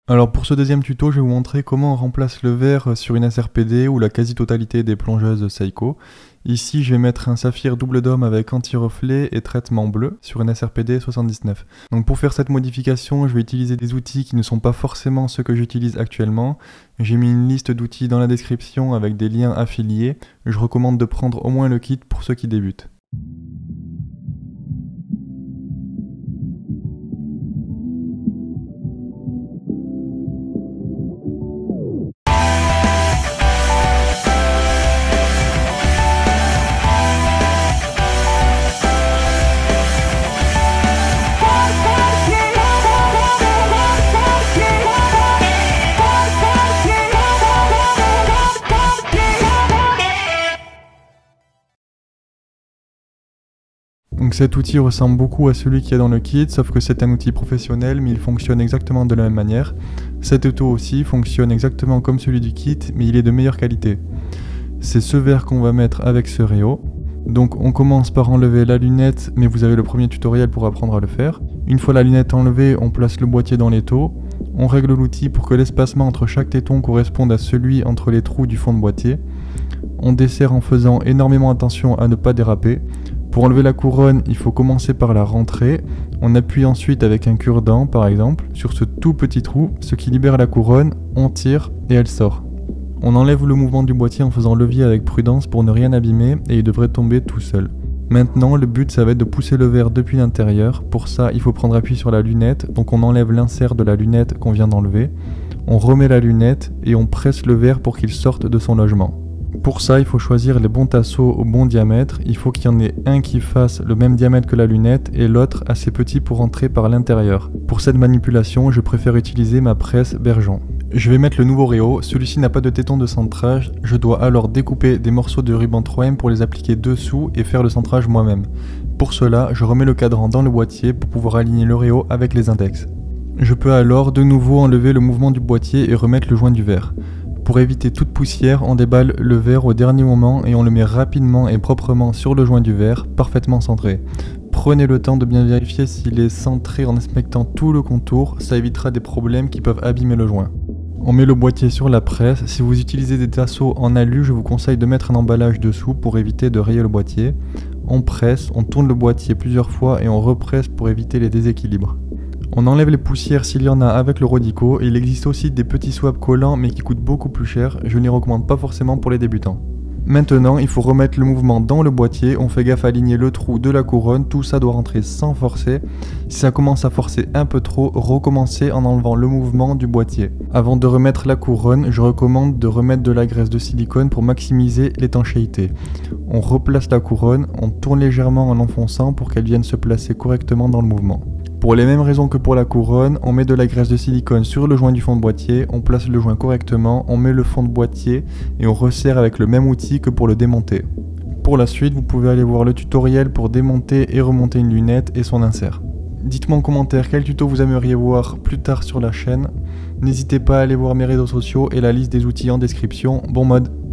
Alors pour ce deuxième tuto, je vais vous montrer comment on remplace le verre sur une SRPD ou la quasi-totalité des plongeuses Seiko. Ici, je vais mettre un saphir double dôme avec anti-reflet et traitement bleu sur une SRPD 79. Donc pour faire cette modification, je vais utiliser des outils qui ne sont pas forcément ceux que j'utilise actuellement. J'ai mis une liste d'outils dans la description avec des liens affiliés. Je recommande de prendre au moins le kit pour ceux qui débutent. Donc cet outil ressemble beaucoup à celui qui est dans le kit, sauf que c'est un outil professionnel, mais il fonctionne exactement de la même manière. Cet étau aussi fonctionne exactement comme celui du kit, mais il est de meilleure qualité. C'est ce verre qu'on va mettre avec ce réo. Donc on commence par enlever la lunette, mais vous avez le premier tutoriel pour apprendre à le faire. Une fois la lunette enlevée, on place le boîtier dans l'étau. On règle l'outil pour que l'espacement entre chaque téton corresponde à celui entre les trous du fond de boîtier. On desserre en faisant énormément attention à ne pas déraper. Pour enlever la couronne, il faut commencer par la rentrer. On appuie ensuite avec un cure-dent par exemple sur ce tout petit trou, ce qui libère la couronne, on tire et elle sort. On enlève le mouvement du boîtier en faisant levier avec prudence pour ne rien abîmer et il devrait tomber tout seul. Maintenant, le but ça va être de pousser le verre depuis l'intérieur. Pour ça, il faut prendre appui sur la lunette, donc on enlève l'insert de la lunette qu'on vient d'enlever. On remet la lunette et on presse le verre pour qu'il sorte de son logement. Pour ça, il faut choisir les bons tasseaux au bon diamètre. Il faut qu'il y en ait un qui fasse le même diamètre que la lunette et l'autre assez petit pour entrer par l'intérieur. Pour cette manipulation, je préfère utiliser ma presse Bergeon. Je vais mettre le nouveau réo, celui-ci n'a pas de téton de centrage, je dois alors découper des morceaux de ruban 3M pour les appliquer dessous et faire le centrage moi-même. Pour cela, je remets le cadran dans le boîtier pour pouvoir aligner le réo avec les index. Je peux alors de nouveau enlever le mouvement du boîtier et remettre le joint du verre. Pour éviter toute poussière, on déballe le verre au dernier moment et on le met rapidement et proprement sur le joint du verre, parfaitement centré. Prenez le temps de bien vérifier s'il est centré en inspectant tout le contour, ça évitera des problèmes qui peuvent abîmer le joint. On met le boîtier sur la presse. Si vous utilisez des tasseaux en alu, je vous conseille de mettre un emballage dessous pour éviter de rayer le boîtier. On presse, on tourne le boîtier plusieurs fois et on represse pour éviter les déséquilibres. On enlève les poussières s'il y en a avec le Rodico. Il existe aussi des petits swabs collants mais qui coûtent beaucoup plus cher. Je ne les recommande pas forcément pour les débutants. Maintenant, il faut remettre le mouvement dans le boîtier. On fait gaffe à aligner le trou de la couronne. Tout ça doit rentrer sans forcer. Si ça commence à forcer un peu trop, recommencez en enlevant le mouvement du boîtier. Avant de remettre la couronne, je recommande de remettre de la graisse de silicone pour maximiser l'étanchéité. On replace la couronne, on tourne légèrement en enfonçant pour qu'elle vienne se placer correctement dans le mouvement. Pour les mêmes raisons que pour la couronne, on met de la graisse de silicone sur le joint du fond de boîtier, on place le joint correctement, on met le fond de boîtier et on resserre avec le même outil que pour le démonter. Pour la suite, vous pouvez aller voir le tutoriel pour démonter et remonter une lunette et son insert. Dites-moi en commentaire quel tuto vous aimeriez voir plus tard sur la chaîne. N'hésitez pas à aller voir mes réseaux sociaux et la liste des outils en description. Bon mode!